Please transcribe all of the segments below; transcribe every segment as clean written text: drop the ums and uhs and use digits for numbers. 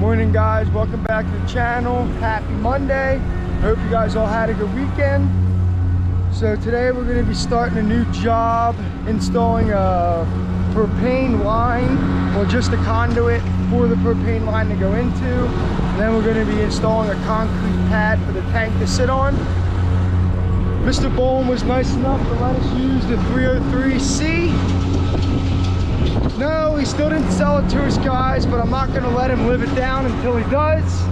Morning guys, welcome back to the channel. Happy Monday. Hope you guys all had a good weekend. So today we're going to be starting a new job, installing a propane line, or just a conduit for the propane line to go into. And then we're going to be installing a concrete pad for the tank to sit on. Mr. Bowen was nice enough to let us use the 303C. No, he still didn't sell it to us guys, but I'm not going to let him live it down until he does.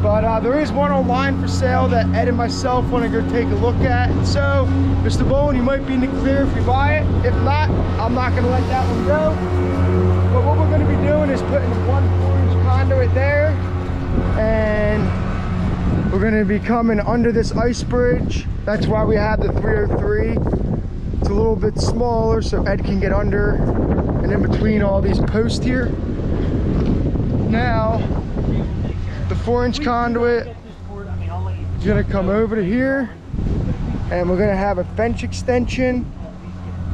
But there is one online for sale that Ed and myself want to go take a look at. So, Mr. Bowen, you might be in the clear if you buy it. If not, I'm not going to let that one go. But what we're going to be doing is putting one 4-inch conduit there. And we're going to be coming under this ice bridge. That's why we have the 303. It's a little bit smaller so Ed can get under and in between all these posts here. Now, the 4-inch conduit is gonna come over to here, and we're gonna have a fence extension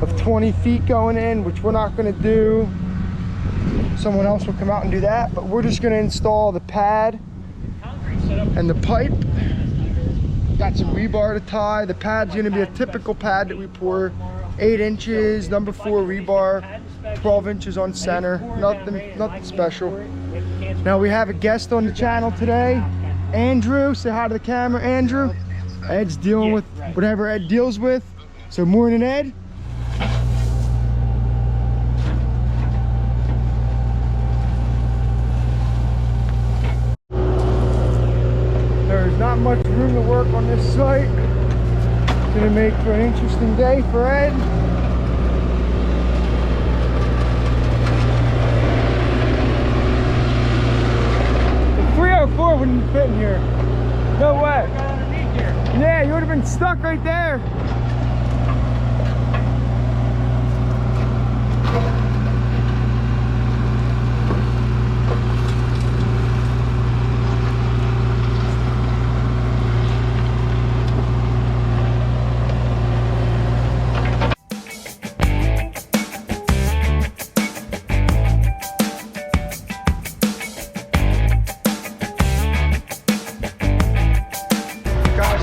of 20 feet going in, which we're not gonna do. Someone else will come out and do that, but we're just gonna install the pad and the pipe. Got some rebar to tie. The pad's gonna be a typical pad that we pour, 8 inches, number 4 rebar, 12 inches on center, nothing special. Now we have a guest on the channel today, Andrew. Say hi to the camera, Andrew. Ed's dealing with whatever Ed deals with. So morning, Ed. There's not much room to work on this site. It's gonna make for an interesting day for Ed. The 304 wouldn't fit in here. No way. Yeah, you would have been stuck right there.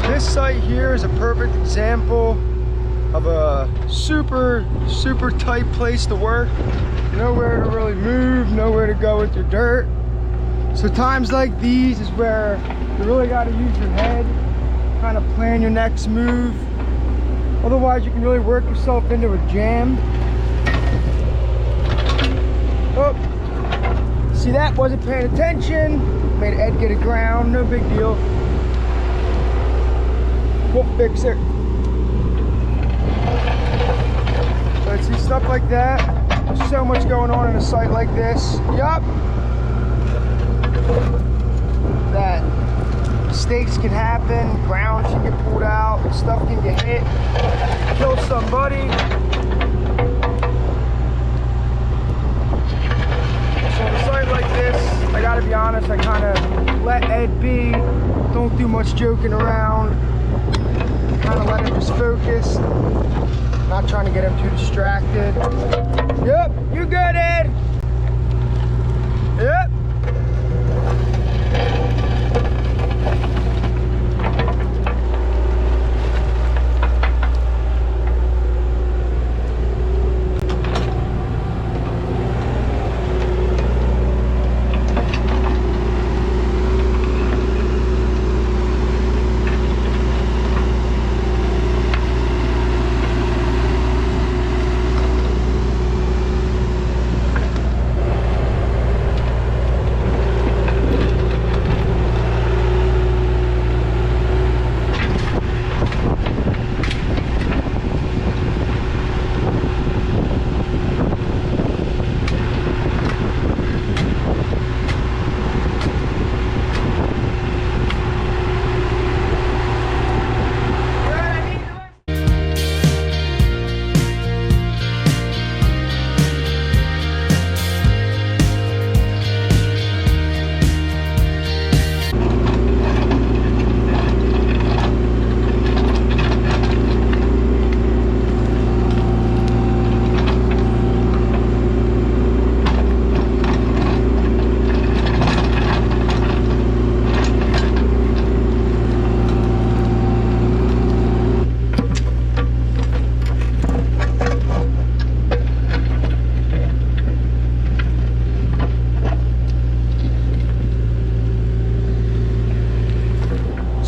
This site here is a perfect example of a super tight place to work. Nowhere to really move, nowhere to go with your dirt. So times like these is where you really got to use your head, kind of plan your next move. Otherwise you can really work yourself into a jam. Oh, see, that wasn't paying attention. Made Ed get aground, no big deal. We'll fix it. So I see stuff like that. There's so much going on in a site like this. Yup. That mistakes can happen, ground can get pulled out, stuff can get hit, kill somebody. So in a site like this, I gotta be honest, I kind of let Ed be. Don't do much joking around. Kind of let him just focus, not trying to get him too distracted. Yep, you good, Ed? Yep.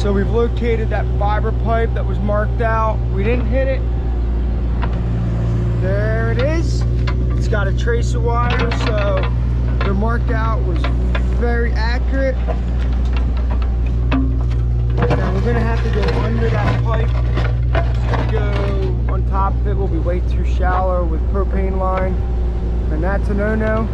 So we've located that fiber pipe that was marked out. We didn't hit it. There it is. It's got a tracer wire, so the mark out was very accurate. Now we're gonna have to go under that pipe. To go on top of it will be way too shallow with propane line, and that's a no-no.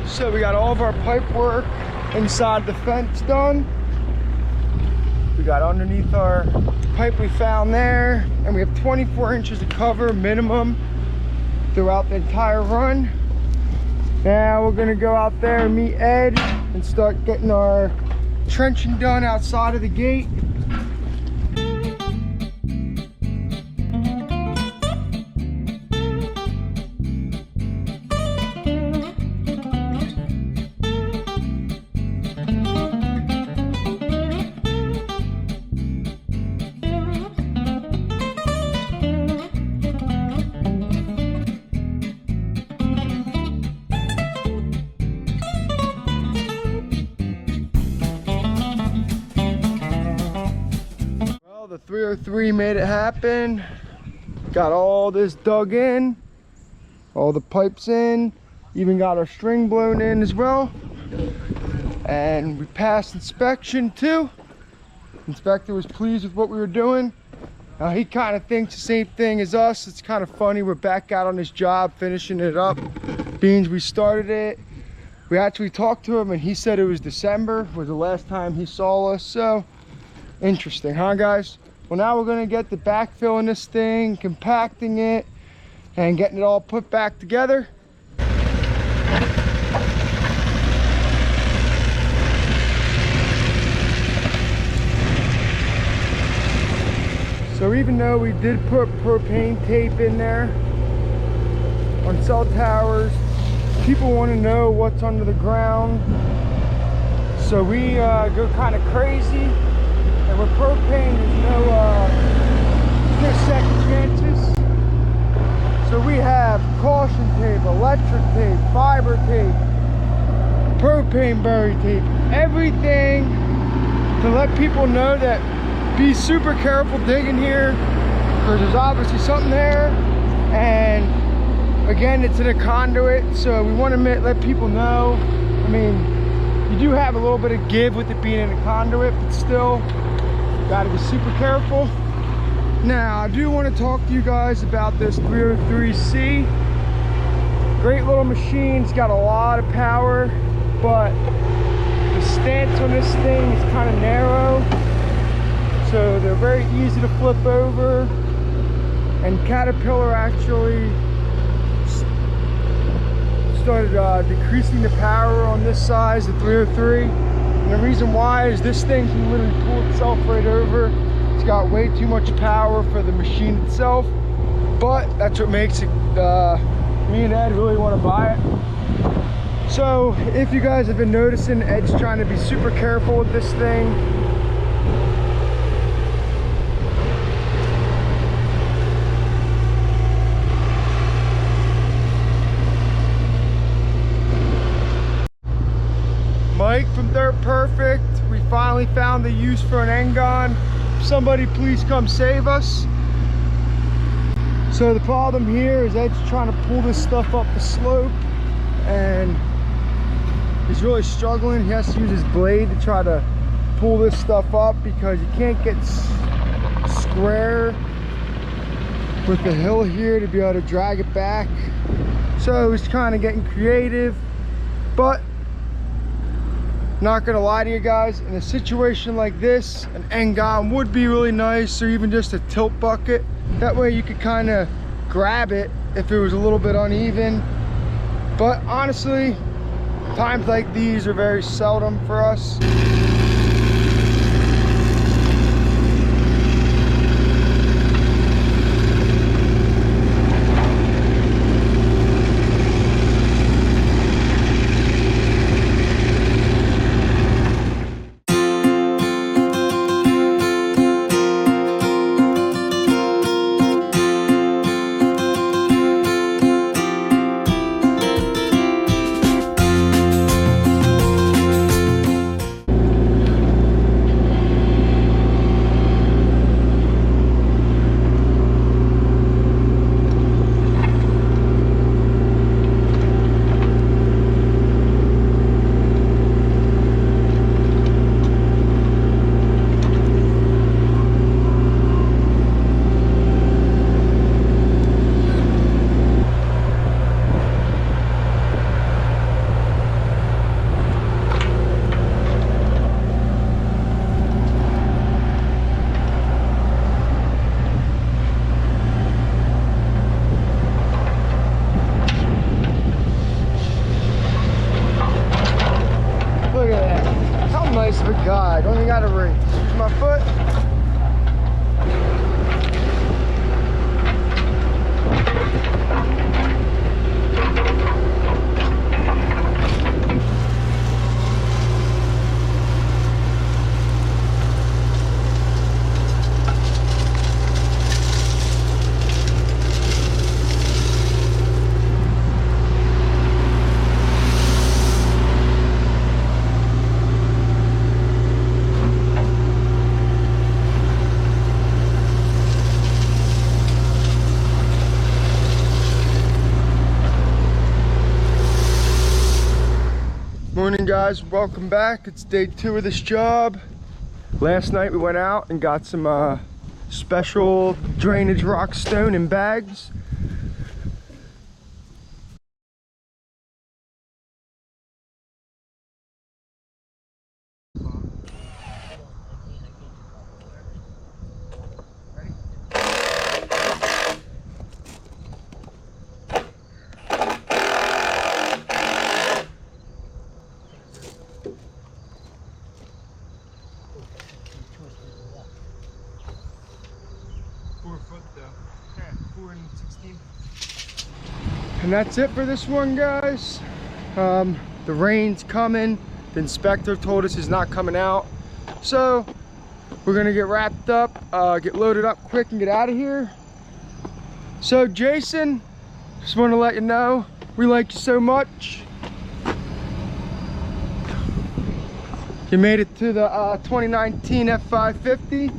So we got all of our pipe work inside the fence done. We got underneath our pipe we found there, and we have 24 inches of cover minimum throughout the entire run. Now we're gonna go out there and meet Ed and start getting our trenching done outside of the gate. The 303 made it happen. Got all this dug in, all the pipes in, even got our string blown in as well. And we passed inspection too. Inspector was pleased with what we were doing. Now he kind of thinks the same thing as us. It's kind of funny, we're back out on this job finishing it up. Beans, we started it. We actually talked to him and he said it was December was the last time he saw us. So interesting, huh guys? Well, now we're gonna get the backfilling this thing, compacting it, and getting it all put back together. So even though we did put propane tape in there on cell towers, people want to know what's under the ground. So we go kind of crazy. And with propane, there's no second chances. So we have caution tape, electric tape, fiber tape, propane bury tape, everything to let people know that be super careful digging here because there's obviously something there. And again, it's in a conduit, so we want to let people know. I mean, you do have a little bit of give with it being in a conduit, but still, got to be super careful. Now, I do want to talk to you guys about this 303C. Great little machine. It's got a lot of power, but the stance on this thing is kind of narrow. So they're very easy to flip over. And Caterpillar actually started decreasing the power on this size, the 303. And the reason why is this thing can literally pull itself right over. It's got way too much power for the machine itself, but that's what makes it, me and Ed really want to buy it. So if you guys have been noticing, Ed's trying to be super careful with this thing. Mike from Dirtperfect. We finally found the use for an Engon. Somebody please come save us. So the problem here is Ed's trying to pull this stuff up the slope and he's really struggling. He has to use his blade to try to pull this stuff up because you can't get square with the hill here to be able to drag it back. So he's kind of getting creative, but not gonna lie to you guys, in a situation like this, an Engon would be really nice, or even just a tilt bucket. That way you could kind of grab it if it was a little bit uneven. But honestly, times like these are very seldom for us. God, don't even got a ring. Use my foot. Morning guys, welcome back. It's day 2 of this job. Last night we went out and got some special drainage rock stone in bags. And that's it for this one, guys. The rain's coming. The inspector told us he's not coming out, so we're gonna get wrapped up, get loaded up quick and get out of here. So Jason, just want to let you know we like you so much. You made it to the 2019 F550.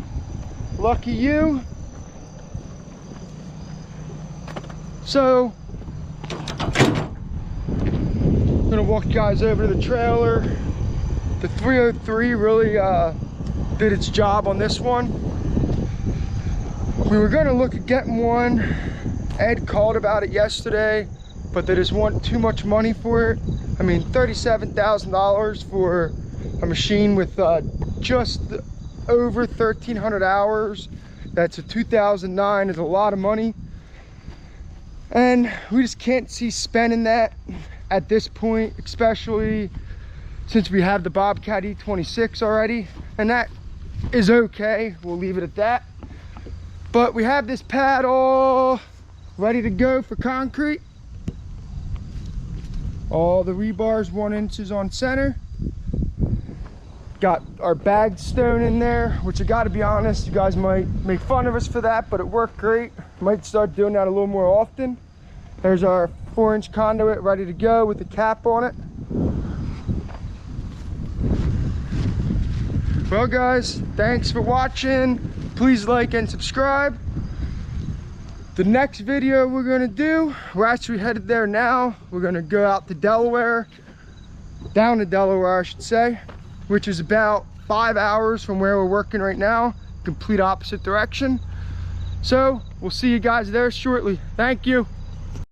Lucky you. So I'm gonna walk you guys over to the trailer. The 303 really did its job on this one. We were gonna look at getting one. Ed called about it yesterday, but they just want too much money for it. I mean, $37,000 for a machine with just over 1,300 hours. That's a 2009, is a lot of money. And we just can't see spending that at this point, especially since we have the Bobcat E26 already, and that is okay. We'll leave it at that. But we have this pad all ready to go for concrete. All the rebars 1 inch on center. Got our bagged stone in there, which I gotta be honest, you guys might make fun of us for that, but it worked great. Might start doing that a little more often. There's our 4-inch conduit ready to go with the cap on it. Well guys, thanks for watching. Please like and subscribe. The next video we're gonna do, we're actually headed there now. We're gonna go out to Delaware, down to Delaware I should say, which is about 5 hours from where we're working right now, complete opposite direction. So we'll see you guys there shortly. Thank you.